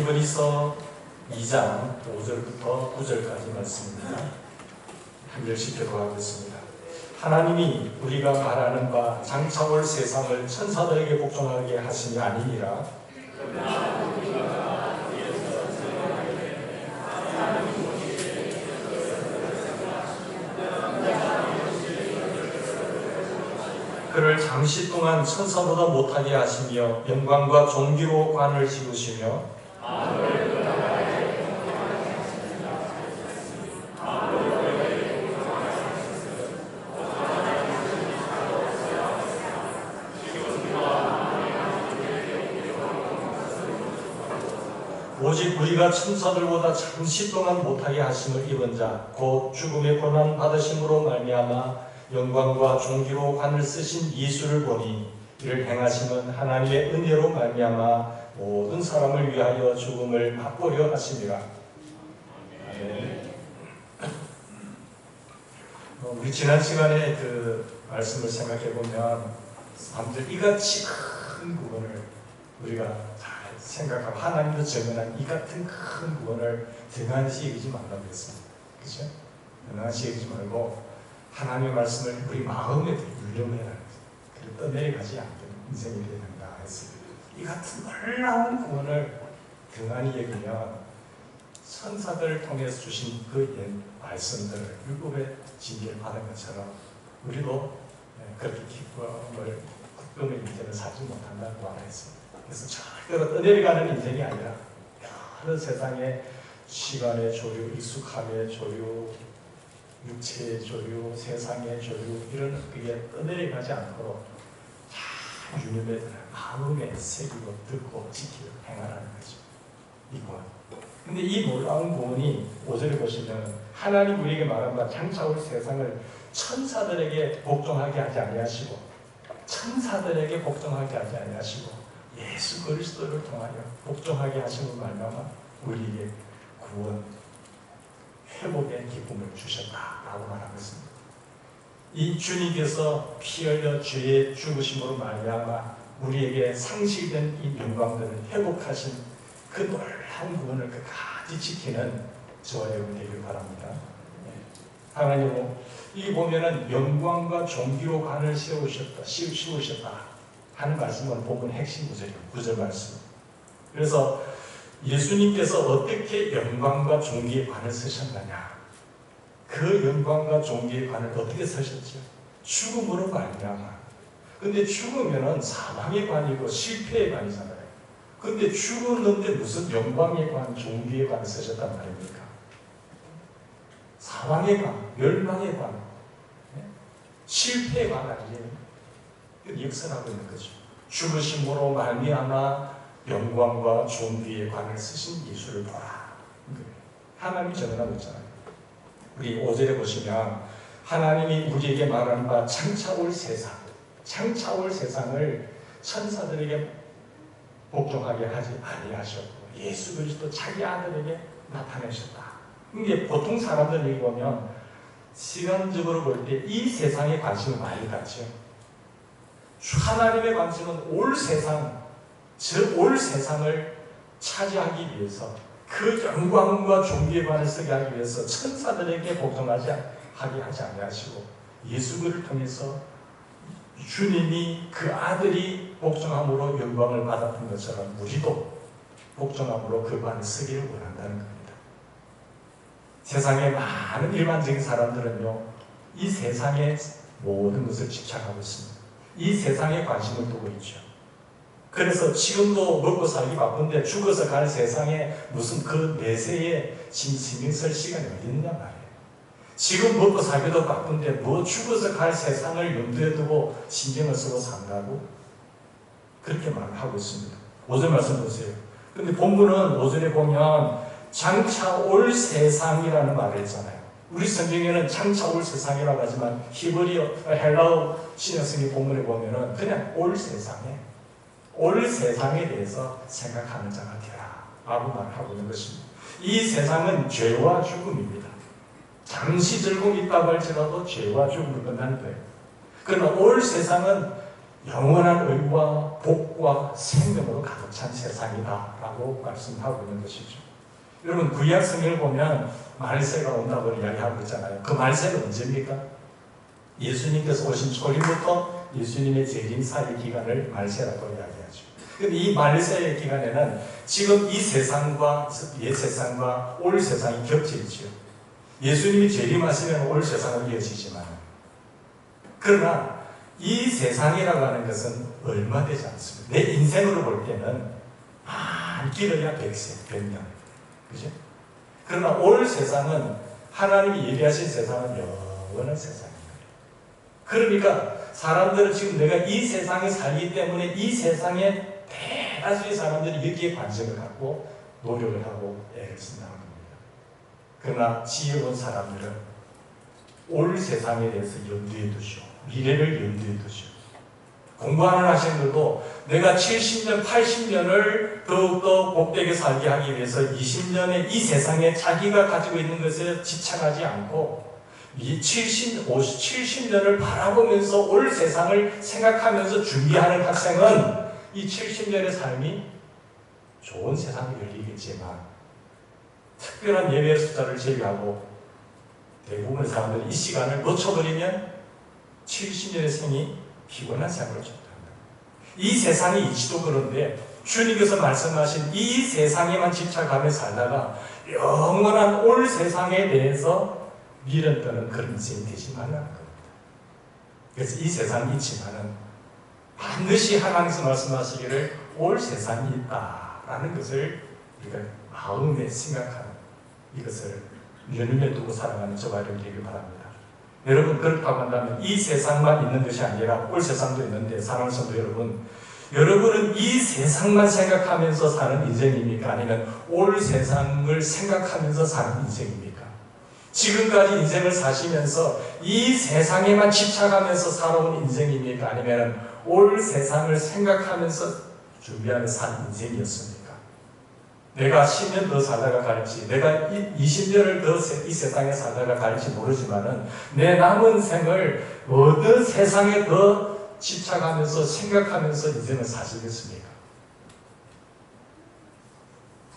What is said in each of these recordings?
히브리서 2장 5절부터 9절까지 말씀입니다. 한 절씩 교독하겠습니다. 하나님이 우리가 말하는 바 장차 올 세상을 천사들에게 복종하게 하심이 아니니라. 그를 잠시 동안 천사보다 못하게 하시며 영광과 존귀로 관을 씌우시며 오직 우리가 천사들보다 잠시 동안 못하게 하심을 입은 자 곧 죽음의 고난 받으심으로 말미암아 영광과 존귀로 관을 쓰신 예수를 보니 이를 행하심은 하나님의 은혜로 말미암아 모든 사람을 위하여 죽음을 맛보려 하심이라. 아멘. 우리 지난 시간에 그 말씀을 생각해 보면 사람들 이같이 큰 구원을 우리가 잘 생각하고 하나님도 정언한 이 같은 큰 구원을 등한시 여기지 말라고 했습니다. 그렇죠? 등한시 여기지 말고 하나님의 말씀을 우리 마음에 물려내라. 그리고 떠내려가지 않게 인생이 되어야 된다 했습니다. 이 같은 놀라운 구원을 등한히 여기면 천사들을 통해서 주신 그 옛 말씀들을 율법의 징계를 받은 것처럼 우리도 그렇게 기쁨을 국금의 인생을 살지 못한다고 말했습니다. 그래서 절대로 떠내려가는 인생이 아니라 여러 세상의 시간의 조류, 익숙함의 조류, 육체의 조류, 세상의 조류 이런 그게 떠내려가지 않도록 잘 유념해 마음에 새기고 듣고 지키고 행하라는 거죠. 이 구원. 근데 이 놀라운 구원이 5절에 보시면 하나님 우리에게 말한 바 장차 올 세상을 천사들에게 복종하게 하지 아니하시고 천사들에게 복종하게 하지 아니하시고 예수 그리스도를 통하여 복종하게 하심을 말미암아 우리에게 구원, 회복의 기쁨을 주셨다라고 말하고 있습니다. 이 주님께서 피 흘려 죄의 죽으심으로 말미암아 우리에게 상실된 이 영광들을 회복하신 그 놀라운 구원을 끝까지 지키는 저와 여러분 되길 바랍니다. 하나님은 이 보면은 영광과 존귀로 관을 씌우셨다 하는 말씀은 본문 핵심 구절이에요. 구절 말씀. 그래서 예수님께서 어떻게 영광과 존귀의 관을 쓰셨느냐? 그 영광과 존귀의 관을 어떻게 쓰셨죠? 죽음으로 말미암아. 근데 죽으면은 사망의 관이고 실패의 관이잖아요. 근데 죽었는데 무슨 영광의 관, 존귀의 관을 쓰셨단 말입니까? 사망의 관, 멸망의 관, 실패의 관 아니에요? 역설하고 있는 거죠. 죽으심으로 말미암아 영광과 존귀의 관을 쓰신 예수를 보라. 하나님이 전언하고 있잖아요. 우리 5절에 보시면 하나님이 우리에게 말하는 바 장차 올 세상, 장차 올 세상을 천사들에게 복종하게 하지 아니하셨고 예수 그리스도 자기 아들에게 나타내셨다. 이게 보통 사람들 보면 시간적으로 볼 때 이 세상에 관심을 많이 갖죠. 하나님의 관심은 올 세상, 즉 올 세상을 차지하기 위해서 그 영광과 존귀의 관을 쓰게 하기 위해서 천사들에게 복종하게 하지 아니하시고 예수를 통해서 주님이 그 아들이 복종함으로 영광을 받았던 것처럼 우리도 복종함으로 그 관을 쓰기를 원한다는 겁니다. 세상의 많은 일반적인 사람들은요, 이 세상의 모든 것을 집착하고 있습니다. 이 세상에 관심을 두고 있죠. 그래서 지금도 먹고 살기 바쁜데 죽어서 갈 세상에 무슨 그 내세에 신경 쓸 시간이 어디 있냐 말이에요. 지금 먹고 살기도 바쁜데 뭐 죽어서 갈 세상을 염두에 두고 신경을 쓰고 산다고? 그렇게 말하고 있습니다. 5절 말씀 보세요. 근데 본문은 5절에 보면 장차 올 세상이라는 말을 했잖아요. 우리 성경에는 장차 올 세상이라고 하지만 히브리어, 헬라어 신약성경 본문에 보면은 그냥 올 세상에 대해서 생각하는 자가 되라 라고 말하고 있는 것입니다. 이 세상은 죄와 죽음입니다. 잠시 즐거움이 있다고 할지라도 죄와 죽음으로 끝나는 거예요. 그러나 올 세상은 영원한 의와 복과 생명으로 가득 찬 세상이다 라고 말씀하고 있는 것이죠. 여러분 구약 성경을 보면 말세가 온다고 이야기하고 있잖아요. 그 말세는 언제입니까? 예수님께서 오신 초림부터 예수님의 재림 사이 기간을 말세라고 이야기하죠. 그런데 이 말세의 기간에는 지금 이 세상과 옛 세상과 올 세상이 겹쳐 있죠. 예수님이 재림하시면 올 세상으로 이어지지만, 그러나 이 세상이라고 하는 것은 얼마 되지 않습니다. 내 인생으로 볼 때는 길어야 100세, 100년. 그죠? 그러나 올 세상은 하나님이 예비하신 세상은 영원한 세상입니다. 그러니까 사람들은 지금 내가 이 세상에 살기 때문에 이 세상에 대다수의 사람들이 여기에 관심을 갖고 노력을 하고 애를 쓴다는 겁니다. 그러나 지혜로운 사람들은 올 세상에 대해서 염두에 두시오. 미래를 염두에 두시오. 공부하는 학생들도 내가 70년, 80년을 더욱더 복되게 살게 하기 위해서 20년의 이 세상에 자기가 가지고 있는 것에 집착하지 않고 이 70년을 바라보면서 올 세상을 생각하면서 준비하는 학생은 이 70년의 삶이 좋은 세상이 열리겠지만, 특별한 예배 숫자를 제외하고 대부분의 사람들이 이 시간을 놓쳐버리면 70년의 생이 피곤한 생활을 줬다. 이 세상이 이치도 그런데 주님께서 말씀하신 이 세상에만 집착하며 살다가 영원한 올 세상에 대해서 미련 떠는 그런 인생이 되지 말라는 겁니다. 그래서 이 세상이 있지만은 반드시 하나님께서 말씀하시기를 올 세상이 있다라는 것을 우리가 마음에 생각하는, 이것을 눈에 두고 살아가는 저와 여러분 되길 바랍니다. 여러분 그렇다고 한다면 이 세상만 있는 것이 아니라 올 세상도 있는데, 사랑하는 성도 여러분, 여러분은 이 세상만 생각하면서 사는 인생입니까? 아니면 올 세상을 생각하면서 사는 인생입니까? 지금까지 인생을 사시면서 이 세상에만 집착하면서 살아온 인생입니까? 아니면 올 세상을 생각하면서 준비하면서 사는 인생이었습니까? 내가 10년 더 살다가 갈지, 내가 20년을 더 이 세상에 살다가 갈지 모르지만은 내 남은 생을 어느 세상에 더 집착하면서 생각하면서 인생을 사시겠습니까?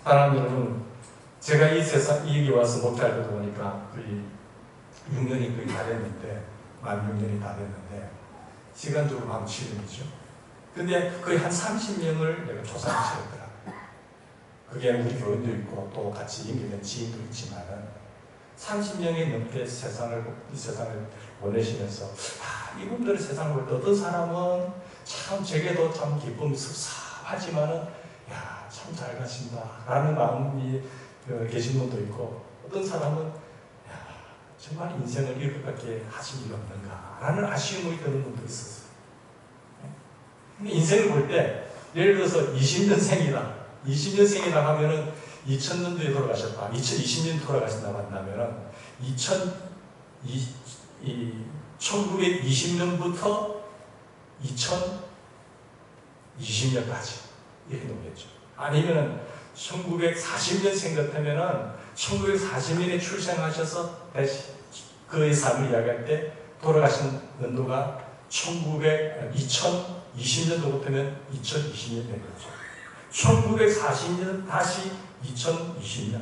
사랑하는 여러분, 제가 이 세상, 이 여기 와서 목회하다 보니까 거의 6년이 거의 다 됐는데, 만 6년이 다 됐는데, 시간적으로 한 7년이죠. 근데 거의 한 30명을 내가 조사를 시켰더라. 그게 우리 교인도 있고 또 같이 연결된 지인도 있지만은 30명이 넘게 이 세상을 보내시면서 이분들의 세상을 볼 때 어떤 사람은 참 제게도 참 기쁨이 섭섭하지만은 야, 참 잘 가신다 라는 마음이 계신 분도 있고, 어떤 사람은 야, 정말 인생을 이렇게밖에 하신 일이 없는가 라는 아쉬움이 드는 분도 있었어요. 인생을 볼 때 예를 들어서 20년생이다 20년생이라 하면은 2000년도에 돌아가셨다. 2020년 돌아가신다고 한다면은 1920년부터 2020년까지 이렇게 놓겠죠. 아니면은 1940년생 같으면은 1940년에 출생하셔서 다시 그의 삶을 이야기할 때 돌아가신 연도가 2020년도 같으면 2020년 된 거죠. 1940년 다시 2020년.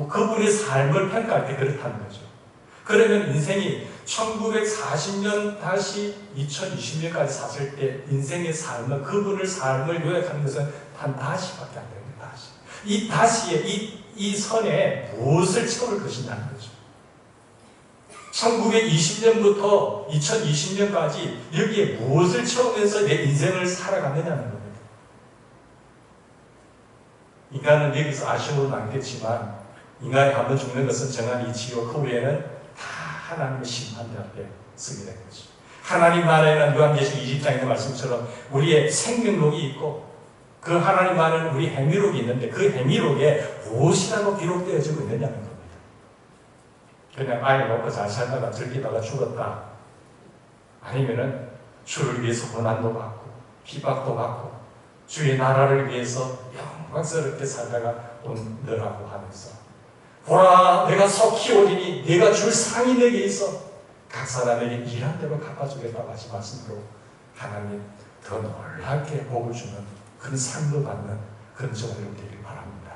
그분의 삶을 평가할 때 그렇다는 거죠. 그러면 인생이 1940년 다시 2020년까지 샀을 때 인생의 삶은, 그분의 삶을 요약하는 것은 단 다시밖에 안 됩니다. 다시. 이 다시의 이 선에 무엇을 채울 것이냐는 거죠. 1920년부터 2020년까지 여기에 무엇을 채우면서 내 인생을 살아가느냐는 겁니다. 인간은 여기서 아쉬움을 남겠지만, 인간이 한번 죽는 것은 정한 이치요, 그 외에는 다 하나님의 심판대 앞에 서게 된 거죠. 하나님 나라에는 요한계시록 20장의 말씀처럼 우리의 생명록이 있고, 그 하나님 나라에는 우리 행위록이 있는데 그 행위록에 무엇이라고 기록되어지고 있느냐는 겁니다. 그냥 아이 놓고 잘 살다가 즐기다가 죽었다, 아니면은 주를 위해서 고난도 받고 핍박도 받고 주의 나라를 위해서 영광스럽게 살다가 온 너라고 하면서, 보라 내가 속히 오리니 내가 줄 상이 내게 있어 각 사람에게 일한 대로 갚아주겠다고 하신 말씀으로 하나님 더 놀랍게 복을 주는 그런 삶도 받는 그런 저와 여러분 되기를 바랍니다.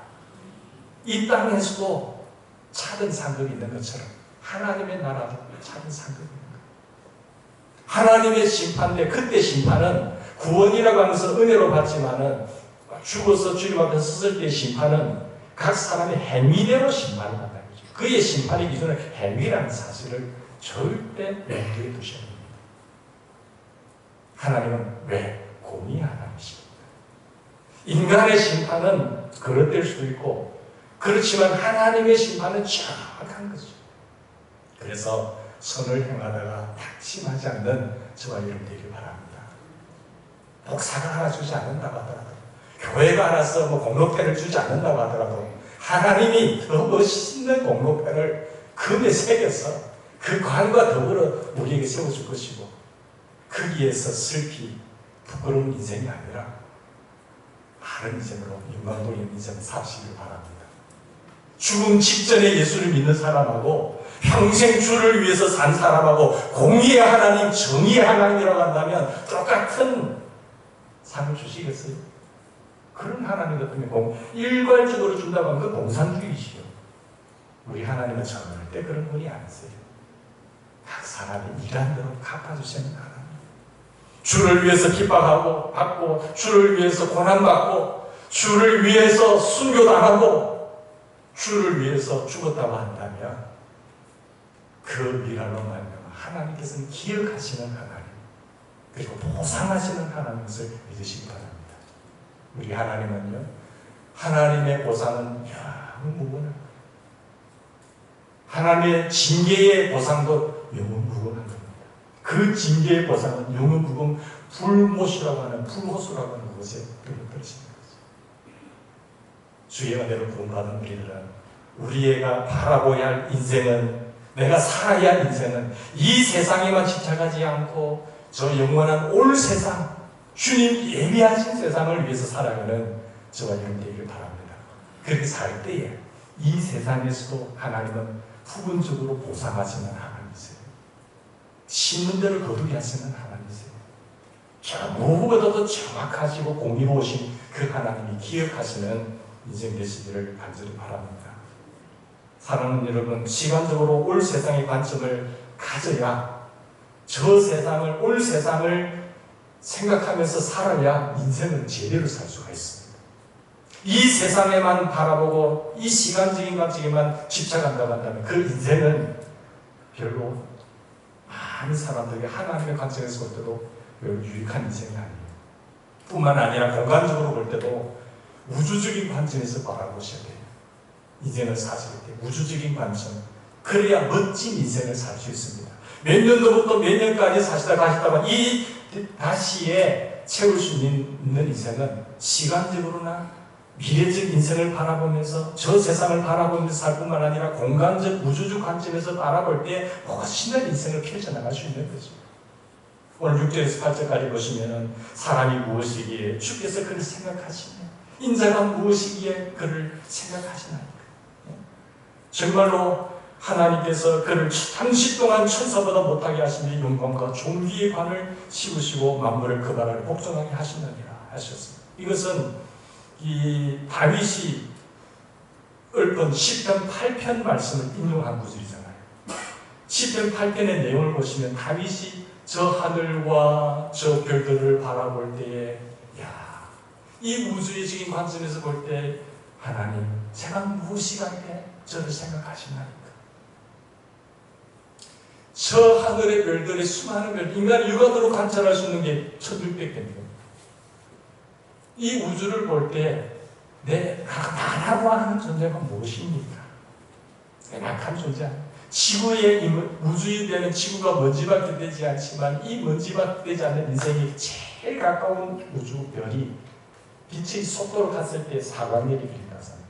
이 땅에서도 작은 상급이 있는 것처럼 하나님의 나라도 작은 상급이 있는 거예요. 하나님의 심판대 그때 심판은 구원이라고 하면서 은혜로 받지만은 죽어서 주님 앞에 섰을 때의 심판은 각 사람의 행위대로 심판을 받는 거죠. 그의 심판의 기준은 행위라는 사실을 절대 염두에 두셔야 됩니다. 하나님은 왜? 공의 하나님이십니다. 인간의 심판은 그릇될 수도 있고 그렇지만 하나님의 심판은 정확한 거죠. 그래서 선을 행하다가 낙심하지 않는 저와 여러분 되길 바랍니다. 목사가 하나 주지 않는다고 하더라도 교회가 알아서 공로패를 주지 않는다고 하더라도 하나님이 더 멋있는 공로패를 금에 새겨서 그 관과 더불어 우리에게 세워줄 것이고 거기에서 슬피 부끄러운 인생이 아니라 다른 인생으로 영광도 있는 인생을 사시길 바랍니다. 죽음 직전에 예수를 믿는 사람하고 평생 주를 위해서 산 사람하고 공의의 하나님, 정의의 하나님이라고 한다면 똑같은 상을 주시겠어요? 그런 하나님 같으면 일괄적으로 준다고 하면 그 공산주의시요. 우리 하나님은 절대 그런 분이 아니세요. 각 사람이 일한 대로 갚아주시는 하나님. 주를 위해서 핍박하고 받고 주를 위해서 고난받고 주를 위해서 순교당하고 주를 위해서 죽었다고 한다면 그 미랄로 말미암아 하나님께서는 기억하시는 하나님 그리고 보상하시는 하나님을 믿으시기 바랍니다. 우리 하나님은요 하나님의 보상은 영무궁합니다. 하나님의 징계의 보상도 영무궁한 겁니다. 그 징계의 보상은 영무궁 불못이라고 하는 불호수라고 하는 곳에 떨어지는 거죠. 주의 은혜로 구원받은 우리들은 우리가 바라보아야 할 인생은 내가 살아야 할 인생은 이 세상에만 집착하지 않고 저 영원한 올 세상 주님 예비하신 세상을 위해서 살아가는 저와 여러분 되기를 바랍니다. 그렇게 살 때에 이 세상에서도 하나님은 부분적으로 보상하시는 하나님이세요. 심는 대로 거두게 하시는 하나님이세요. 무엇보다도 정확하시고 공의로우신 그 하나님이 기억하시는 인생 되시기를 간절히 바랍니다. 사랑하는 여러분, 시간적으로 올 세상의 관점을 가져야 저 세상을, 올 세상을 생각하면서 살아야 인생을 제대로 살 수가 있습니다. 이 세상에만 바라보고 이 시간적인 관점에만 집착한다고 한다면 그 인생은 별로 많은 사람들에게 하나님의 관점에서 볼 때도 별로 유익한 인생이 아니에요. 뿐만 아니라 공간적으로 볼 때도 우주적인 관점에서 바라보셔야 돼요. 인생을 사실 때 우주적인 관점, 그래야 멋진 인생을 살 수 있습니다. 몇 년도부터 몇 년까지 사시다 가시다가 이 다시에 채울 수 있는 인생은 시간적으로나 미래적 인생을 바라보면서 저 세상을 바라보면서 살 뿐만 아니라 공간적 우주적 관점에서 바라볼 때 멋있는 인생을 펼쳐나갈 수 있는 거죠. 오늘 6절에서 8절까지 보시면 사람이 무엇이기에 주께서 그를 생각하시며 인자가 무엇이기에 그를 생각하시나이까. 정말로 하나님께서 그를 잠시 동안 천사보다 못하게 하시니 영광과 존귀의 관을 씌우시고 만물을 그 발 아래 복종하게 하신다니라 하셨습니다. 이것은 이 다윗이 읊은 시편 8편 말씀을 인용한 구절이잖아요. 시편 8편의 내용을 보시면 다윗이 저 하늘과 저 별들을 바라볼 때에 이 우주의적인 관점에서 볼 때 하나님 제가 무엇이간데 저를 생각하시나이까. 저 하늘의 별들의 수많은 별, 인간이 육안으로 관찰할 수 있는 게 1600개입니다. 이 우주를 볼 때 나라고 하는 존재가 무엇입니까? 약한 존재. 지구의 우주에 되는 지구가 먼지밖에 되지 않지만 이 먼지밖에 되지 않는 인생이 제일 가까운 우주별이 빛의 속도로 갔을 때 4광년이 걸린다고 합니다.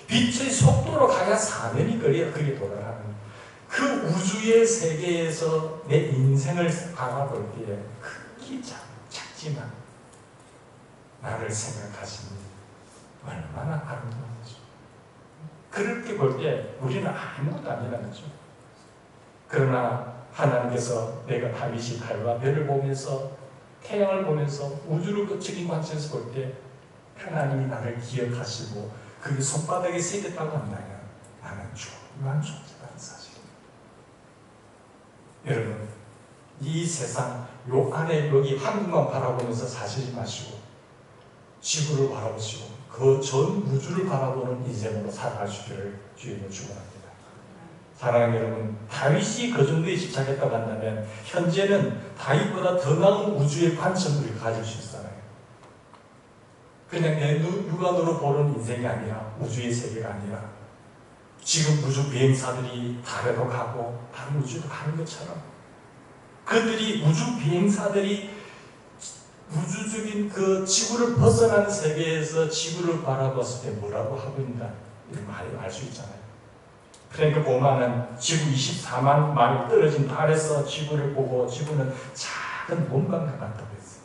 빛의 속도로 가야 4년이 걸려야 그게 돌아가는 그 우주의 세계에서 내 인생을 바라볼 때에 크기 작지만 나를 생각하시니 얼마나 아름다운 거죠. 그렇게 볼 때 우리는 아무것도 아니라는 거죠. 그러나 하나님께서 내가 다윗이 달과 별을 보면서 태양을 보면서 우주를 거친 관점에서 볼 때 하나님이 나를 기억하시고 그게 손바닥에 새겼다고 한다면 나는 중요한 존재라는 사실입니다. 여러분, 이 세상 요 안에 여기 한국만 바라보면서 사시지 마시고 지구를 바라보시고 그 전 우주를 바라보는 인생으로 살아가시기를 주님을 축원합니다. 사랑하는 여러분, 다윗이 그 정도에 집착했다고 한다면 현재는 다윗보다 더 나은 우주의 관점을 가질 수 있어요. 그냥 내 육안으로 보는 인생이 아니라 우주의 세계가 아니라 지금 우주 비행사들이 달에도 가고 다른 우주도 가는 것처럼 그들이 우주 비행사들이 우주적인 그 지구를 벗어난 세계에서 지구를 바라봤을 때 뭐라고 하고 있나 이런 걸 알 수 있잖아요. 프랭크 보만은 지구 24만 마일 떨어진 달에서 지구를 보고 지구는 작은 몸과 같다고 했어요.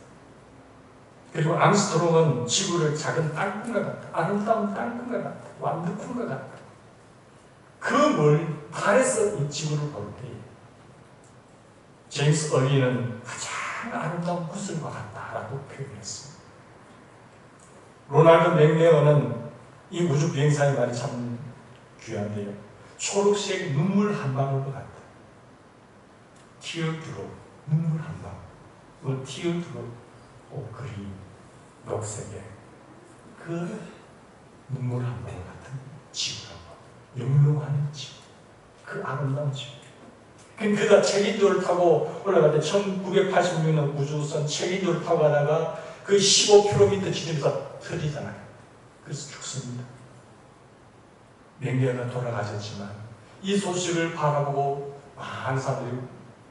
그리고 암스트롱은 지구를 작은 땅콩과 같다, 아름다운 땅콩과 같다, 완두콩과 같다. 그 멀 달에서 이 지구를 볼 때 제임스 어리는 가장 아름다운 구슬과 같다라고 표현했습니다. 로널드 맥레어는 이 우주 비행사의 말이 참 귀한데요. 초록색 눈물 한 방울과 같다. teardrop, 눈물 한 방울. teardrop of green, 녹색의 그 눈물 한 방울 같은 지구라고. 영롱한 지구. 그 아름다운 지구. 그가 체인도를 타고 올라갈 때 1986년 우주선 체인도를 타고 가다가 그 15km 지점에서 터지잖아요. 그래서 죽습니다. 맹렬은 돌아가셨지만 이 소식을 바라보고 많은 사람들이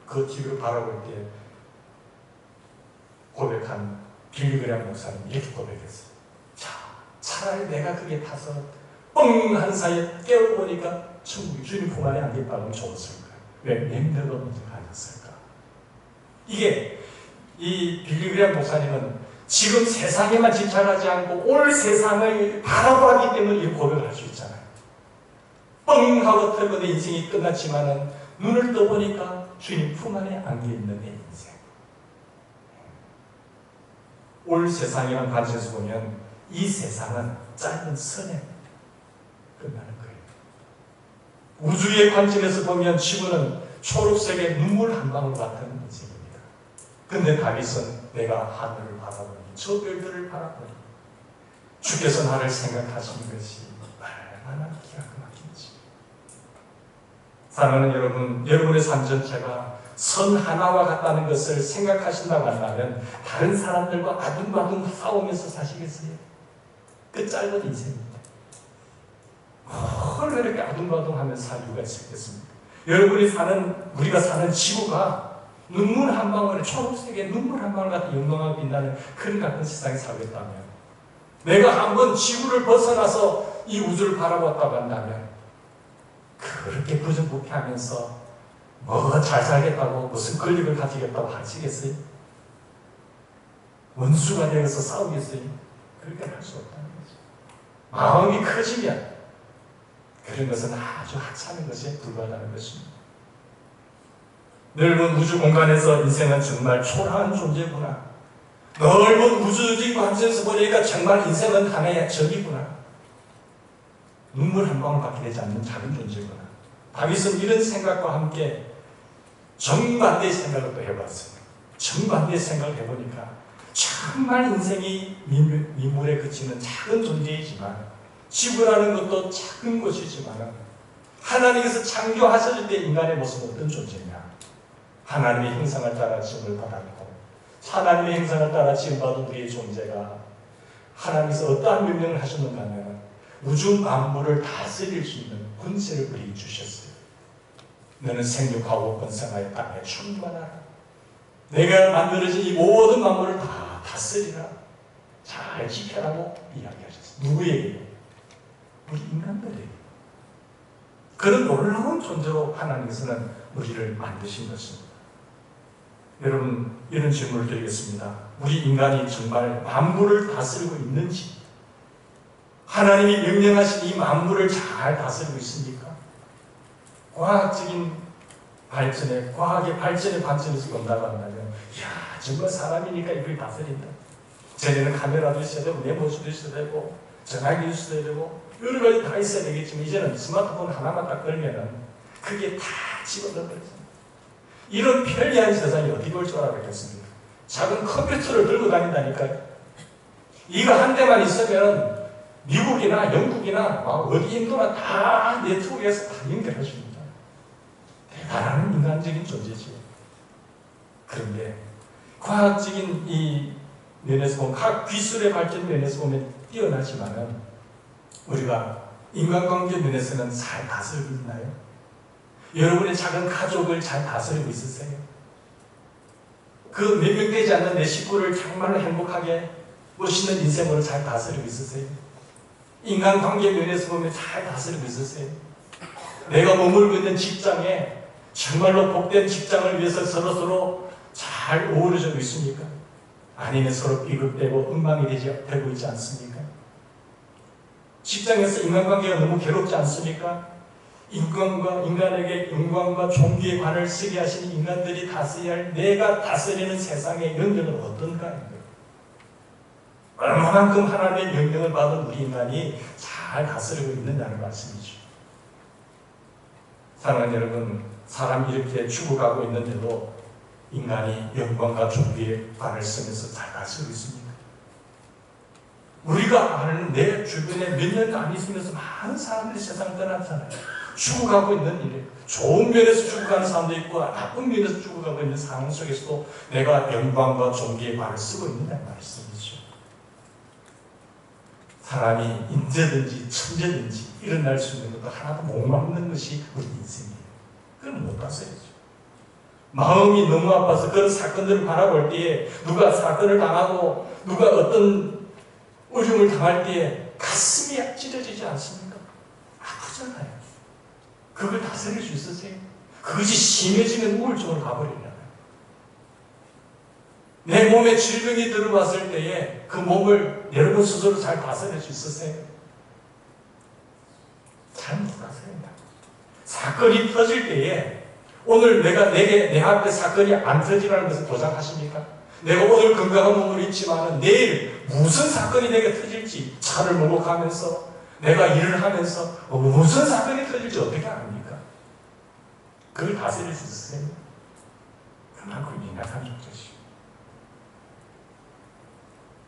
그 뒤를 바라볼 때 고백한 빌리그램 목사님이 이렇게 고백했어요. 자, 차라리 내가 그게 타서 뻥 하는 사이에 깨어보니까 천국이 주님 품 안에 안겼다면 좋았을 거예요. 왜? 맹렬가 문제가 아니었을까? 이게 이 빌리그램 목사님은 지금 세상에만 집착하지 않고 올 세상을 바라보기 때문에 이 고백을 할 수 있잖아요. 뻥 하고 털고 내 인생이 끝났지만은 눈을 떠보니까 주님 품 안에 안겨있는 내 인생. 올 세상이라는 관점에서 보면 이 세상은 짧은 선에 끝나는 거예요. 우주의 관점에서 보면 지구는 초록색의 눈물 한 방울 같은 인생입니다. 근데 다윗은 내가 하늘을 바라보니 저 별들을 바라보니 주께서 나를 생각하시는 것이 얼마나 기가 막힌지. 사랑하는 여러분, 여러분의 삶 전체가 선 하나와 같다는 것을 생각하신다고 한다면 다른 사람들과 아둥바둥 싸우면서 사시겠어요? 그 짧은 인생입니다. 뭘 이렇게 아둥바둥 하면서 살 이유가 있겠습니까? 우리가 사는 지구가 눈물 한 방울에 초록색의 눈물 한 방울 같은 영롱하게 빛나는 그런 같은 세상에 살고 있다면 내가 한번 지구를 벗어나서 이 우주를 바라봤다고 한다면 그렇게 부정부패하면서 뭐 잘 살겠다고 무슨 권력을 가지겠다고 하시겠어요? 원수가 되어서 싸우겠어요? 그렇게 할 수 없다는 거죠. 마음이 커지면 그런 것은 아주 하찮은 것에 불과하다는 것입니다. 넓은 우주 공간에서 인생은 정말 초라한 존재구나. 넓은 우주적인 관점에서 보니까 정말 인생은 하나의 적이구나. 눈물 한 방울밖에 되지 않는 작은 존재구나. 다윗은 이런 생각과 함께 정반대의 생각을 또 해봤어요. 정반대의 생각을 해보니까 정말 인생이 미물에 그치는 작은 존재이지만 지구라는 것도 작은 것이지만 하나님께서 창조하셨을 때 인간의 모습은 어떤 존재냐? 하나님의 형상을 따라 지음을 받았고 하나님의 형상을 따라 지음받은 우리의 존재가 하나님께서 어떠한 명령을 하셨는가 하면 우주 만물을 다스릴 수 있는 권세를 우리에게 주셨어요. 너는 생육하고 번성하여 땅에 충만하라. 내가 만들어진 이 모든 만물을 다 다스리라. 잘 지켜라고 이야기하셨어요. 누구에게? 우리 인간들에게. 그런 놀라운 존재로 하나님께서는 우리를 만드신 것입니다. 여러분, 이런 질문을 드리겠습니다. 우리 인간이 정말 만물을 다스리고 있는지, 하나님이 명령하신 이 만물을 잘 다스리고 있습니까? 과학적인 발전에, 과학의 발전의 관점에서 본다고 한다면 이야, 정말 사람이니까 이걸 다스린다. 전에는 카메라도 있어야 되고 메모지도 있어야 되고 전화기도 있어야 되고 여러 가지 다 있어야 되겠지만 이제는 스마트폰 하나만 딱 걸면은 그게 다 집어넣어버렸습니다. 이런 편리한 세상이 어떻게 올 줄 알았겠습니까? 작은 컴퓨터를 들고 다닌다니까요. 이거 한 대만 있으면 미국이나 영국이나 어디 인도나 다 네트워크에서 다 연결해 줍니다. 대단한 인간적인 존재죠. 그런데 과학적인 이 면에서 보면, 과학 기술의 발전 면에서 보면 뛰어나지만은 우리가 인간관계 면에서는 잘 다스리고 있나요? 여러분의 작은 가족을 잘 다스리고 있으세요? 그 몇 명 되지 않는 내 식구를 정말로 행복하게 멋있는 인생으로 잘 다스리고 있으세요? 인간관계 면에서 보면 잘 다스리고 있으세요? 내가 머물고 있는 직장에 정말로 복된 직장을 위해서 서로서로 잘 어우러지고 있습니까? 아니면 서로 비극되고 엉망이 되고 있지 않습니까? 직장에서 인간관계가 너무 괴롭지 않습니까? 인간에게 영광과 존귀의 관을 쓰게 하신 인간들이 다스려야 할 내가 다스리는 세상의 영역은 어떤가? 얼마만큼 하나님의 명령을 받은 우리 인간이 잘 다스리고 있느냐는 말씀이죠. 사랑하는 여러분, 사람이 이렇게 죽어가고 있는데도 인간이 영광과 존귀의 관을 쓰면서 잘 다스리고 있습니다. 우리가 아는 내 주변에 몇 년도 안 있으면서 많은 사람들이 세상을 떠났잖아요. 죽어가고 있는 일이에요. 좋은 면에서 죽어가는 사람도 있고 나쁜 면에서 죽어가고 있는 상황 속에서도 내가 영광과 존귀의 관을 쓰고 있는다는 말씀이죠. 사람이 인재든지 천재든지 일어날 수 있는 것도 하나도 못 막는 것이 우리 인생이에요. 그건 못 다스려야죠. 마음이 너무 아파서 그런 사건들을 바라볼 때에 누가 사건을 당하고 누가 어떤 어려움을 당할 때에 가슴이 찢어지지 않습니까? 아프잖아요. 그걸 다스릴 수 있으세요? 그것이 심해지면 우울증으로 가버리잖아요. 내 몸에 질병이 들어왔을 때에 그 몸을 여러분 스스로 잘 다스릴 수 있으세요? 잘 못 다스립니다. 사건이 터질 때에 오늘 내 앞에 사건이 안 터지라는 것을 보장하십니까? 내가 오늘 건강한 몸을 있지만 내일 무슨 사건이 내게 터질지 차를 몰고 가면서 내가 일을 하면서 무슨 사건이 터질지 어떻게 압니까? 그걸 다스릴 수 있으세요? 그만큼 인간한 존재죠.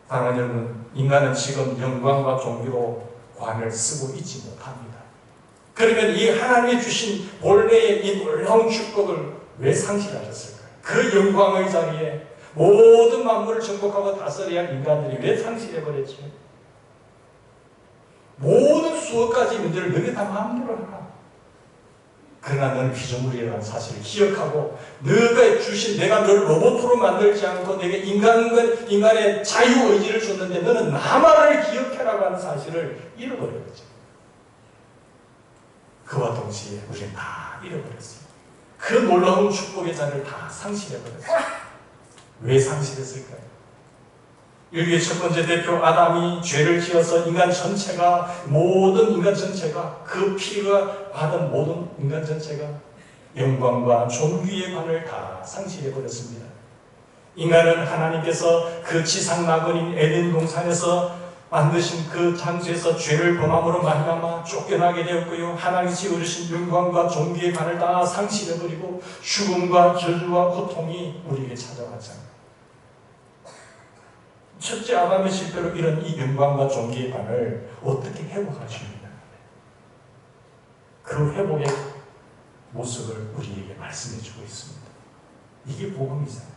사랑하는 여러분, 인간은 지금 영광과 존귀로 관을 쓰고 있지 못합니다. 그러면 이 하나님이 주신 본래의 이 놀라운 축복을 왜 상실하셨을까요? 그 영광의 자리에 모든 만물을 정복하고 다스려야 할 인간들이 왜 상실해버렸죠? 모든 수억 가지 문제를 너희 다 마음대로 하라. 그러나 너는 피조물이라는 사실을 기억하고 너가 주신 내가 너를 로봇으로 만들지 않고 내게 인간의 자유의지를 줬는데 너는 나만을 기억해라고 하는 사실을 잃어버렸죠. 그와 동시에 우리는 다 잃어버렸어요. 그 놀라운 축복의 자리를 다 상실해버렸어요. 왜 상실했을까요? 인류의 첫 번째 대표 아담이 죄를 지어서 모든 인간 전체가 그 피가 받은 모든 인간 전체가 영광과 존귀의 관을 다 상실해버렸습니다. 인간은 하나님께서 그 지상 낙원인 에덴 동산에서 만드신 그 장소에서 죄를 범함으로 말미암아 쫓겨나게 되었고요. 하나님이 지으신 영광과 존귀의 관을 다 상실해버리고 죽음과 저주와 고통이 우리에게 찾아왔잖아요. 첫째 아담의 실패로 이런 이 영광과 존귀의 관을 어떻게 회복할 수 있느냐. 그 회복의 모습을 우리에게 말씀해주고 있습니다. 이게 복음이잖아요.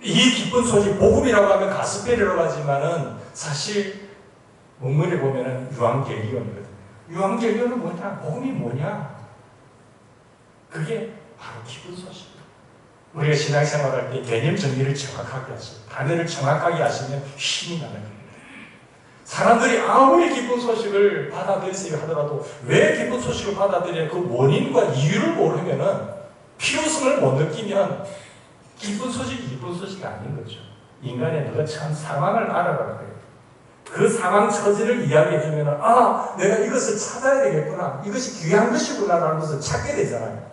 이 기쁜 소식, 복음이라고 하면 가스펠이라고 하지만은 사실 원문에 보면은 유앙겔리온이거든요. 유앙겔리온은 뭐냐? 복음이 뭐냐? 그게 바로 기쁜 소식. 우리가 신앙생활할 때 개념 정리를 정확하게 하시고 단어를 정확하게 하시면 힘이 나는 겁니다. 사람들이 아무리 기쁜 소식을 받아들이세요 하더라도 왜 기쁜 소식을 받아들여야 그 원인과 이유를 모르면은 필요성을 못 느끼면 기쁜 소식이 기쁜 소식이 아닌 거죠. 인간의 너가 처한 상황을 알아봐야 돼요. 그 상황 처지를 이야기해주면 내가 이것을 찾아야 되겠구나. 이것이 귀한 것이구나 라는 것을 찾게 되잖아요.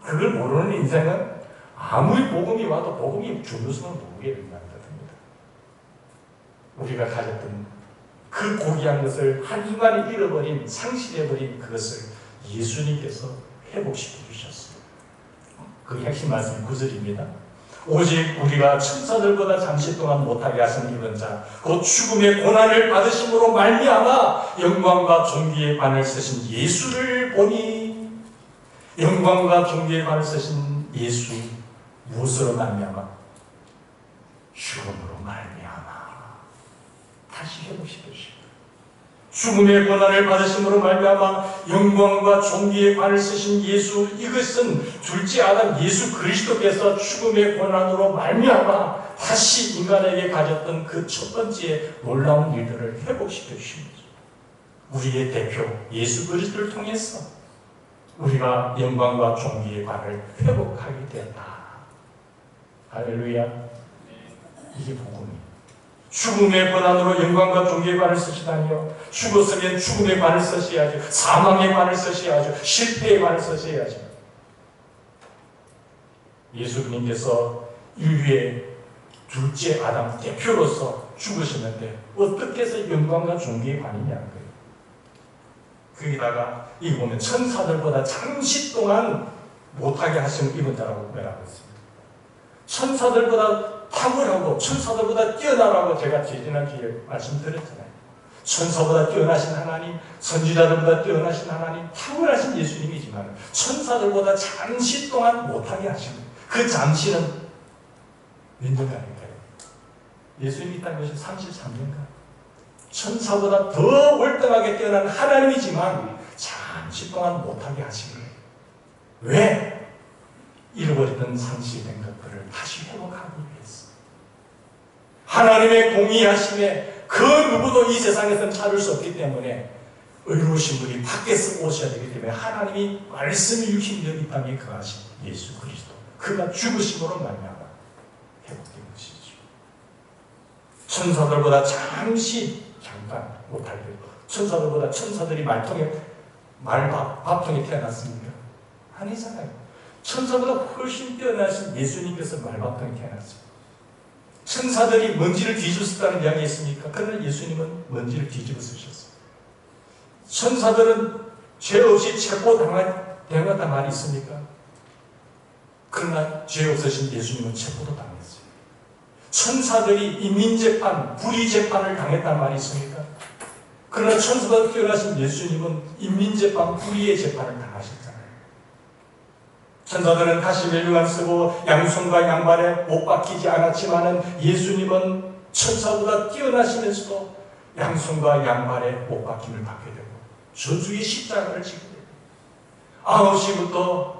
그걸 모르는 인생은 아무리 복음이 와도 복음이 주무성은 모르게 된다는 겁니다. 우리가 가졌던 그 고귀한 것을 한순간에 잃어버린, 상실해버린 그것을 예수님께서 회복시켜 주셨어요. 그 핵심 말씀이 9절입니다. 오직 우리가 천사들보다 잠시 동안 못하게 하신 이번 자, 곧 죽음의 고난을 받으심으로 말미암아 영광과 존귀의 관을 쓰신 예수를 보니, 영광과 존귀의 관을 쓰신 예수, 무엇으로 말미암아? 죽음으로 말미암아 다시 회복시켜 주십니다. 죽음의 고난을 받으심으로 말미암아 영광과 존귀의 관을 쓰신 예수, 이것은 둘째 아담 예수 그리스도께서 죽음의 고난으로 말미암아 다시 인간에게 가졌던 그 첫 번째 놀라운 일들을 회복시켜 주신 거죠. 우리의 대표 예수 그리스도를 통해서 우리가 영광과 존귀의 관을 회복하게 되었다. 할렐루야. 이게 복음이에요. 죽음의 고난으로 영광과 존귀의 관을 쓰시다니요. 죽었으면 죽음의 관을 쓰셔야죠. 사망의 관을 쓰셔야죠. 실패의 관을 쓰셔야죠. 예수님께서 인류의 둘째 아담 대표로서 죽으셨는데 어떻게 해서 영광과 존귀의 관이냐는 거예요. 거기다가 이 보면 천사들보다 잠시 동안 못하게 하신 이번 자라고 말하고 있습니다. 천사들보다 탁월하고 천사들보다 뛰어나라고 제가 지난주에 말씀드렸잖아요. 천사보다 뛰어나신 하나님, 선지자들보다 뛰어나신 하나님, 탁월하신 예수님이지만 천사들보다 잠시 동안 못하게 하신 거예요. 그 잠시는 몇 년간일까요? 예수님이 있다는 것이 33년간. 천사보다 더 월등하게 뛰어난 하나님이지만 잠시 동안 못하게 하신 거예요. 왜? 잃어버리던 상실된 것들을 다시 회복하기 위해서. 하나님의 공의하심에 그 누구도 이 세상에서는 찾을 수 없기 때문에 의로우신 분이 밖에서 오셔야 되기 때문에 하나님이 말씀이 육신되어 이 땅에 거하신 예수 그리스도, 그가 죽으심으로 말미암아 회복된 것이죠. 천사들보다 잠깐 못할 때, 천사들보다 천사들이 밥통에 태어났습니까? 아니잖아요. 천사보다 훨씬 뛰어나신 예수님께서 말밥통에 태어났습니다. 천사들이 먼지를 뒤집어 썼다는 이야기 있습니까? 그러나 예수님은 먼지를 뒤집어 쓰셨어요. 천사들은 죄 없이 체포당했다는 말이 있습니까? 그러나 죄 없으신 예수님은 체포도 당했어요. 천사들이 인민재판, 불의재판을 당했다는 말이 있습니까? 그러나 천사보다 뛰어나신 예수님은 인민재판, 불의의 재판을 당하셨잖아요. 천사들은 다시 멸류관 쓰고 양손과 양발에 못 박히지 않았지만은 예수님은 천사보다 뛰어나시면서도 양손과 양발에 못 박힘을 받게 되고 저주의 십자가를 지게 되고 9시부터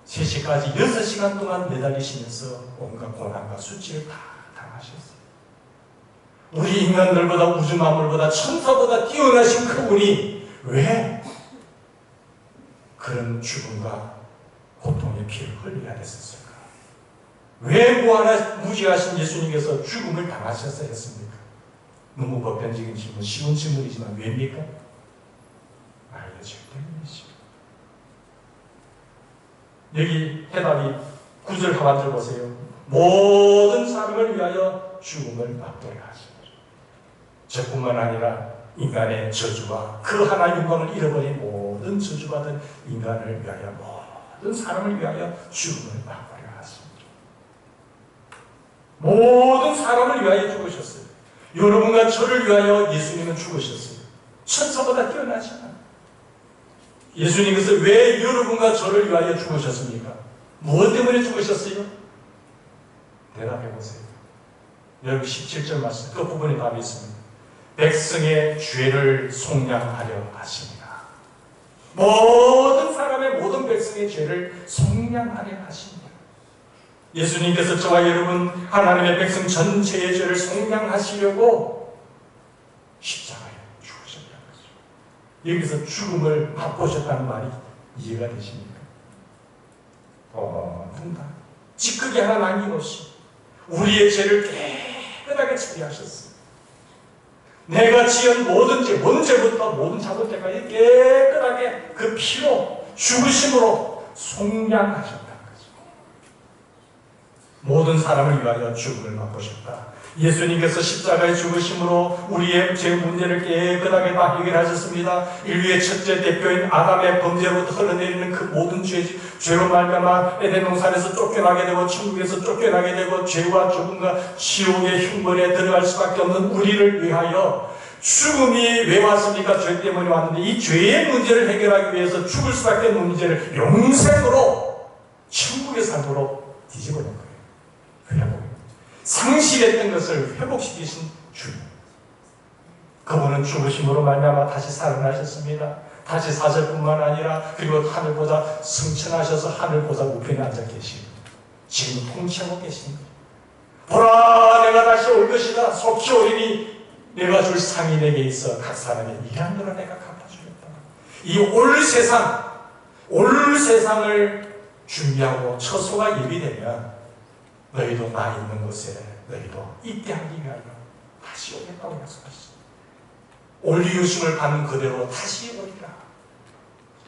3시까지 6시간 동안 매달리시면서 온갖 고난과 수치를 다 당하셨어요. 우리 인간들보다 우주 만물보다 천사보다 뛰어나신 그분이 왜 그런 죽음과 고통의 피를 흘려야 됐었을까? 왜 무지하신 예수님께서 죽음을 당하셨어야 했습니까? 너무 보편적인 질문, 쉬운 질문이지만 왜입니까? 알려질 때문이죠. 여기 해답이 9절 하반절 보세요. 모든 사람을 위하여 죽음을 맛보게 하십니다. 저뿐만 아니라 인간의 저주와 그 하나의 영광을 잃어버린 모든 저주받은 인간을 위하여 모든 사람을 위하여 죽음을 맛보게 하십니다. 모든 사람을 위하여 죽으셨어요. 여러분과 저를 위하여 예수님은 죽으셨어요. 천사보다 뛰어나잖아요. 예수님께서 왜 여러분과 저를 위하여 죽으셨습니까? 무엇 때문에 죽으셨어요? 대답해 보세요. 여러분 17절 말씀, 그 부분에 답이 있습니다. 백성의 죄를 속량하려 하십니다. 모든 사람의 모든 백성의 죄를 속량하려 하십니다. 예수님께서 저와 여러분 하나님의 백성 전체의 죄를 속량하시려고 십자가에 죽으셨다는 거죠. 여기서 죽음을 맛보셨다는 말이 이해가 되십니까? 든다. 찌꺼기 하나 남김없이 우리의 죄를 깨끗하게 처리하셨어요. 내가 지은 모든 죄, 모든 죄부터 모든 잘못죄까지 깨끗하게 그 피로 죽으심으로 속량하셨다는 거죠. 모든 사람을 위하여 죽음을 맛보셨다. 예수님께서 십자가에 죽으심으로 우리의 죄 문제를 깨끗하게 다 해결하셨습니다. 인류의 첫째 대표인 아담의 범죄로부터 흘러내리는 그 모든 죄로 말미암아 에덴 동산에서 쫓겨나게 되고 천국에서 쫓겨나게 되고 죄와 죽음과 지옥의 흉벌에 들어갈 수밖에 없는 우리를 위하여 죽음이 왜 왔습니까? 죄 때문에 왔는데 이 죄의 문제를 해결하기 위해서 죽을 수밖에 없는 문제를 영생으로 천국의 삶으로 뒤집어낸 거예요. 회복. 상실했던 것을 회복시키신 주님. 그분은 죽으심으로 말미암아 다시 살아나셨습니다. 다시 사절뿐만 아니라 그리고 하늘 보좌 승천하셔서 하늘 보좌 우편에 앉아 계시고 지금 통치하고 계십니다. 보라, 내가 다시 올 것이다. 속히 오리니 내가 줄 상이 내게 있어 각 사람의 일한 대로 내가 갚아주겠다. 이 올 세상을 준비하고 처소가 예비되면 너희도 나 있는 곳에 너희도 있게 하기 위하여 다시 오겠다고 약속하셨습니다. 올 이웃임을 받는 그대로 다시 오리라.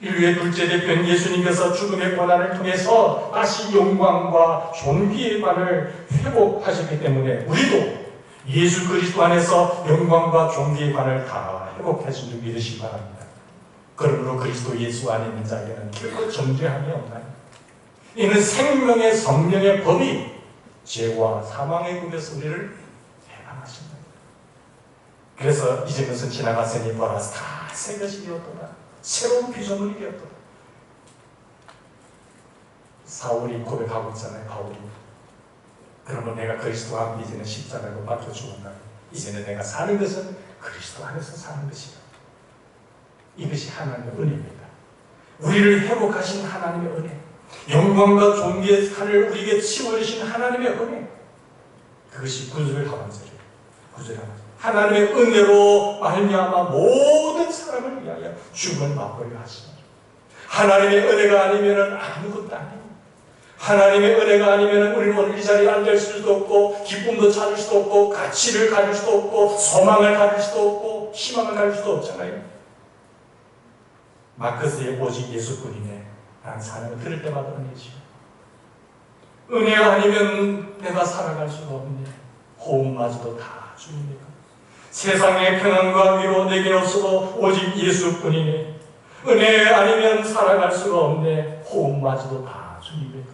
인류의 둘째 대표인 예수님께서 죽음의 고난을 통해서 다시 영광과 존귀의 관을 회복하셨기 때문에 우리도 예수 그리스도 안에서 영광과 존귀의 관을 다 회복해 준 줄 믿으시기 바랍니다. 그러므로 그리스도 예수 안에 있는 자에게는 결코 정죄함이 없나요? 이는 생명의 성령의 법이 죄와 사망의 꿈에서 우리를 해방하신다. 그래서 이제 것은 지나갔으니 보라 다 새 것이 되었도다. 새로운 피조물이 되었도다. 사울이 고백하고 있잖아요. 바울이. 그러면 내가 그리스도와 함께 이제는 십자가로 박혀 죽었나. 이제는 내가 사는 것은 그리스도 안에서 사는 것이다. 이것이 하나님의 은혜입니다. 우리를 회복하신 하나님의 은혜. 영광과 존귀의 산을 우리에게 치워주신 하나님의 은혜. 그것이 구절 하반절이에요. 구절 하반절. 하나님의 은혜로 말미암아 모든 사람을 위하여 죽음을 맛보려 하시니 하나님의 은혜가 아니면 아무것도 아니에요. 하나님의 은혜가 아니면 우리는 오늘 이 자리에 앉을 수도 없고 기쁨도 찾을 수도 없고 가치를 가질 수도 없고 소망을 가질 수도 없고 희망을 가질 수도 없잖아요. 마크스의 오직 예수뿐이네. 난 사람을 들을 때마다 은혜지요. 은혜가 아니면 내가 살아갈 수가 없네. 호흡마저도 다 주님이다. 세상의 평안과 위로 내게 없어도 오직 예수뿐이네. 은혜 아니면 살아갈 수가 없네. 호흡마저도 다 주님이다.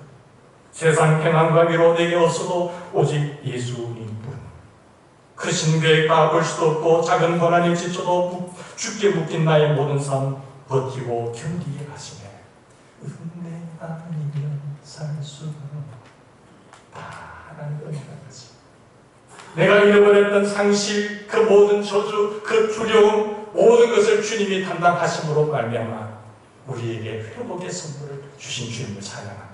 세상 평안과 위로 내게 없어도 오직 예수님뿐. 크신 계획 볼 수도 없고 작은 고난이 지쳐도 죽게 묶인 나의 모든 삶 버티고 견디게 하시네. 은혜 아니면 살 수가 다 하나님의 은혜가 되지. 내가 잃어버렸던 상실, 그 모든 저주, 그 두려움, 모든 것을 주님이 담당하심으로 말미암아 우리에게 회복의 선물을 주신 주님을 찬양합니다.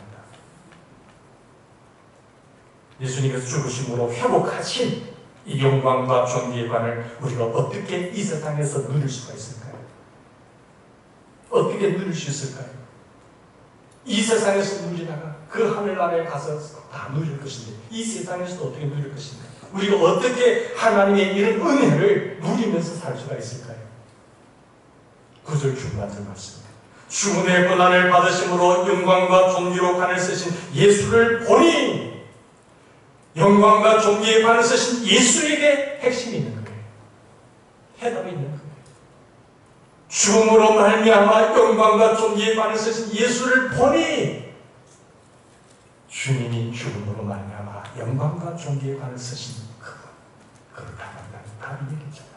예수님께서 죽으심으로 회복하신 이 영광과 존귀의 관을 우리가 어떻게 이 세상에서 누릴 수가 있을까요? 어떻게 누릴 수 있을까요? 이 세상에서 누리다가 그 하늘나라에 가서 다 누릴 것인데 이 세상에서도 어떻게 누릴 것인가? 우리가 어떻게 하나님의 이런 은혜를 누리면서 살 수가 있을까요? 9절 중간절 말씀입니다. 죽음의 고난을 받으심으로 영광과 존귀로 관을 쓰신 예수를 보니 영광과 존귀의 관을 쓰신 예수에게 핵심이 있는 거예요. 해답이 있는 거예요. 죽음으로 말미암아 영광과 존귀의 관을 쓰신 예수를 보니 주님이 죽음으로 말미암아 영광과 존귀의 관을 쓰신 그걸 다 만나는 답이 얘기잖아요.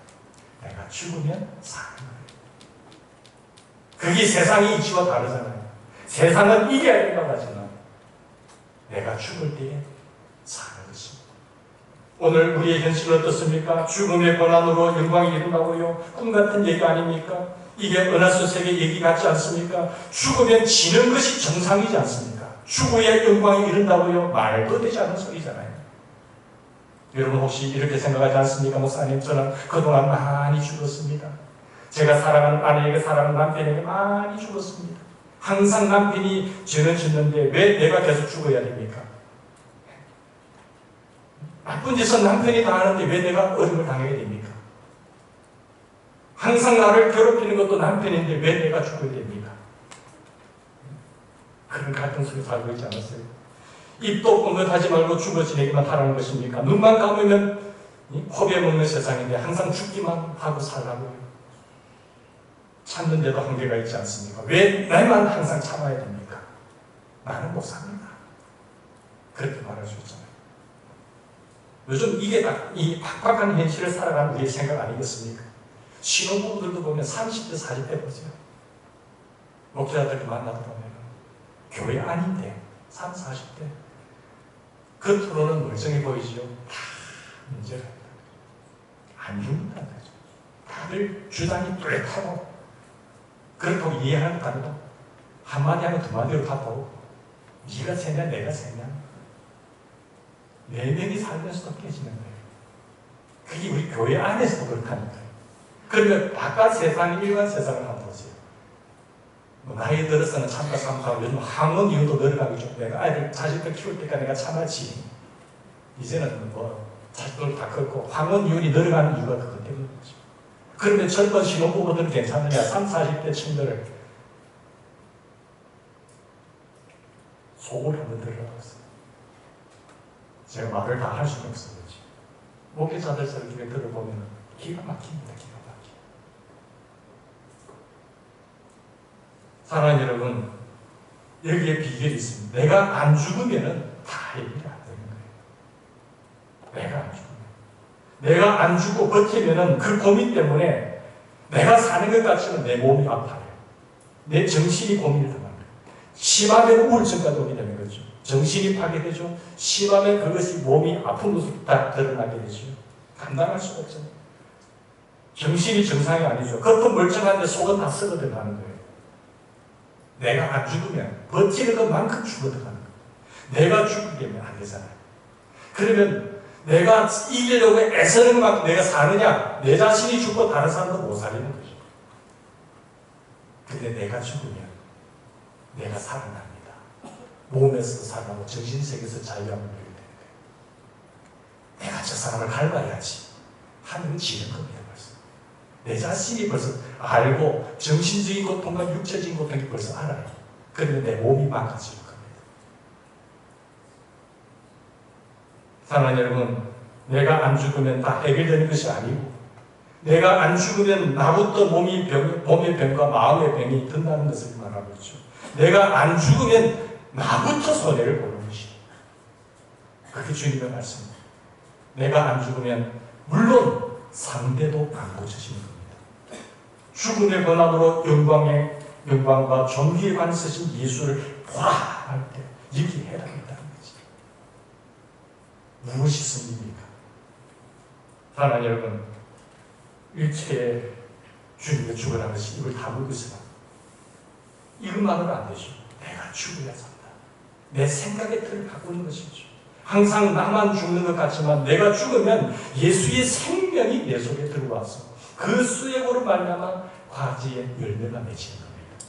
내가 죽으면 사는 거예요. 그게 세상의 이치와 다르잖아요. 세상은 이겨야 된다고 하지만 내가 죽을 때에 사는 것입니다. 오늘 우리의 현실은 어떻습니까? 죽음의 고난으로 영광이 이룬다고요? 꿈같은 얘기 아닙니까? 이게 은하수 세계 얘기 같지 않습니까? 죽으면 지는 것이 정상이지 않습니까? 죽어야 영광이 이룬다고요? 말도 되지 않는 소리잖아요. 여러분 혹시 이렇게 생각하지 않습니까? 목사님, 저는 그동안 많이 죽었습니다. 제가 사랑하는 아내에게, 사랑하는 남편에게 많이 죽었습니다. 항상 남편이 죄는 짓는데 왜 내가 계속 죽어야 됩니까? 나쁜 짓은 남편이 다 하는데 왜 내가 어려움을 당해야 됩니까? 항상 나를 괴롭히는 것도 남편인데 왜 내가 죽어야 됩니까? 그런 갈등 속에 살고 있지 않았어요? 입도 뻥긋하지 말고 죽어 지내기만 하라는 것입니까? 눈만 감으면 호배 먹는 세상인데 항상 죽기만 하고 살라고요. 참는데도 한계가 있지 않습니까? 왜 나만 항상 참아야 됩니까? 나는 못 삽니다. 그렇게 말할 수 있잖아요. 요즘 이게 딱 이 팍팍한 현실을 살아가는 우리의 생각 아니겠습니까? 신혼부부들도 보면 30대, 40대 보세요. 목회자들 만나다 보면 교회 아닌데 30, 40대 겉으로는 멀쩡해 보이지요. 다 문제가 있다. 안 죽는다는 거죠. 다들 주장이 뚜렷하고 그렇다고 이해하는 것도 아니고 한마디 하면 두 마디로 가고 네가 세냐 내가 세냐 네 명이 살면서도 깨지는 거예요. 그게 우리 교회 안에서도 그렇다는 거예요. 그러면 바깥 세상, 일반 세상을 한번 보세요. 나이 들어서는 참다 참다고 요즘 학원 이후도 늘어가겠죠. 내가 아이들 자식들 키울 때까지 내가 참았지. 이제는 자식들 다 컸고 학원 이후이 늘어가는 이유가 그것 때문이죠. 그런데 젊은 신혼부부들은 괜찮느냐? 30, 40대 친구들 속을 한번 들어봤어요. 제가 말을 다 할 수는 없어요. 목회자들 설교를 들어보면 기가 막힙니다. 기가 막혀. 사랑하는 여러분, 여기에 비결이 있습니다. 내가 안 죽으면 다 해결이 안 되는 거예요. 내가 안 죽으면. 내가 안 죽고 버티면 그 고민 때문에 내가 사는 것 같지만 내 몸이 아파요. 내 정신이 고민을 당합니다. 심하면 우울증까지 오게 되는 거죠. 정신이 파괴되죠. 심하면 그것이 몸이 아픈 모습이 다 드러나게 되죠. 감당할 수가 없잖아요. 정신이 정상이 아니죠. 겉은 멀쩡한데 속은 다 썩어 들어가는 거예요. 내가 안 죽으면 버티는 것만큼 죽어 들어가는 거예요. 내가 죽으려면 안 되잖아요. 그러면 내가 이기려고 애쓰는 것만큼 내가 사느냐? 내 자신이 죽고 다른 사람도 못 살리는 거죠. 근데 내가 죽으면 내가 살아납니다. 몸에서 살아나고 정신세계에서 자유함을 누리게 되는 거예요. 내가 저 사람을 밟아야지 하늘은 지는 겁니다. 벌써. 내 자신이 벌써 알고 정신적인 고통과 육체적인 고통이 벌써 알아요. 그러면 내 몸이 망가질 겁니다. 사랑하는 여러분, 내가 안 죽으면 다 해결되는 것이 아니고 내가 안 죽으면 나부터 몸의 병과 마음의 병이 든다는 것을 말하고 있죠. 내가 안 죽으면 나부터 손해를 보는 것이에요. 그게 주님의 말씀입니다. 내가 안 죽으면 물론 상대도 안 고쳐지는 겁니다. 죽음의 권한으로 영광과 존귀에 관해 쓰신 예수를 보라 할 때 이렇게 해야 된다는 거지. 무엇이 승리입니까? 사랑하는 여러분, 일체의 주님의 죽으라는 것이 이걸 다 물고 있으나 이것만으로 안 되죠. 내가 죽어야 산다. 내 생각의 틀을 바꾸는 것이죠. 항상 나만 죽는 것 같지만 내가 죽으면 예수의 생명이 내 속에 들어와서 그 수액으로 말미암아 과지의 열매가 맺히는 겁니다.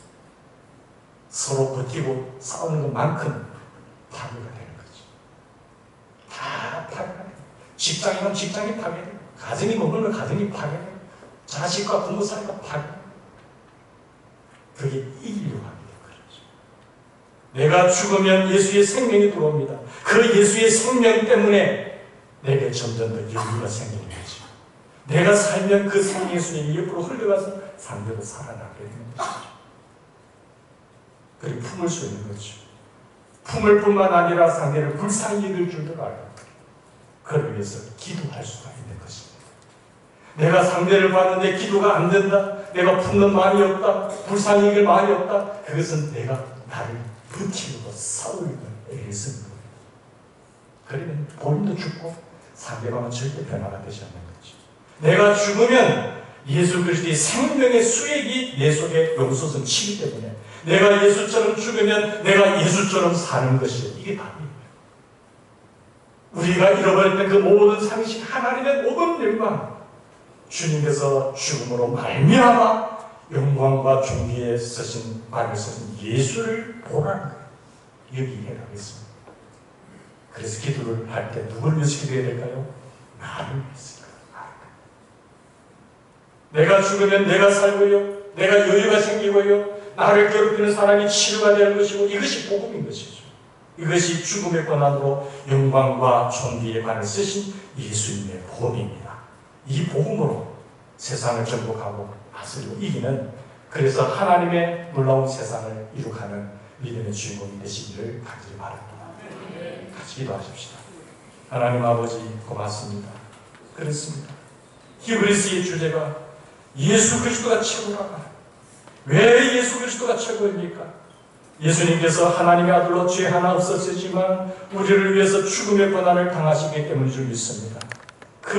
서로 버티고 싸우는 것만큼 파괴가 되는 거죠. 다 파괴가 돼요. 직장이면 직장이 파괴돼요. 가정이 먹는 건 가정이 파괴돼요. 자식과 부모 사이가 파괴돼요. 그게 이기려고 합니다. 내가 죽으면 예수의 생명이 들어옵니다. 그 예수의 생명 때문에 내게 점점 더 여유가 생기는 거죠. 내가 살면 그 생명의 수익이 옆으로 흘러가서 상대로 살아나게 되는 것이죠. 그리고 품을 수 있는 거죠. 품을 뿐만 아니라 상대를 불쌍히 여길 줄도 알고 그를 위해서 기도할 수가 있는 것입니다. 내가 상대를 봤는데 기도가 안 된다. 내가 품는 마음이 없다. 불쌍히 여길 마음이 없다. 그것은 내가 나를 버티고 싸우고 애를 쓰는 거예요. 그러면 본인도 죽고 상대방은 절대 변화가 되지 않는 거죠. 내가 죽으면 예수 그리스도의 생명의 수액이 내 속에 용솟은 치기 때문에 내가 예수처럼 죽으면 내가 예수처럼 사는 것이 이게 답이에요. 우리가 잃어버렸던 그 모든 상식 하나님의 모든 영광 주님께서 죽음으로 말미암아 영광과 존귀에 쓰신 말을 쓰신 예수를 보라는 거예요. 여기 해라고 했습니다. 그래서 기도를 할 때 누구를 위해서 기도해야 될까요? 나를 위해서. 내가 죽으면 내가 살고요. 내가 여유가 생기고요. 나를 괴롭히는 사람이 치료가 되는 것이고 이것이 복음인 것이죠. 이것이 죽음의 권한으로 영광과 존귀의 관을 쓰신 예수님의 복음입니다. 이 복음으로 세상을 정복하고 다스리고 이기는, 그래서 하나님의 놀라운 세상을 이룩하는 믿음의 주인공이 되시기를 간절히 바랍니다. 같이 기도하십시다. 하나님 아버지 고맙습니다. 그렇습니다. 히브리서의 주제가 예수 그리스도가 최고라고. 왜 예수 그리스도가 최고입니까? 예수님께서 하나님의 아들로 죄 하나 없었지만 우리를 위해서 죽음의 고난을 당하시기 때문인 줄 믿습니다.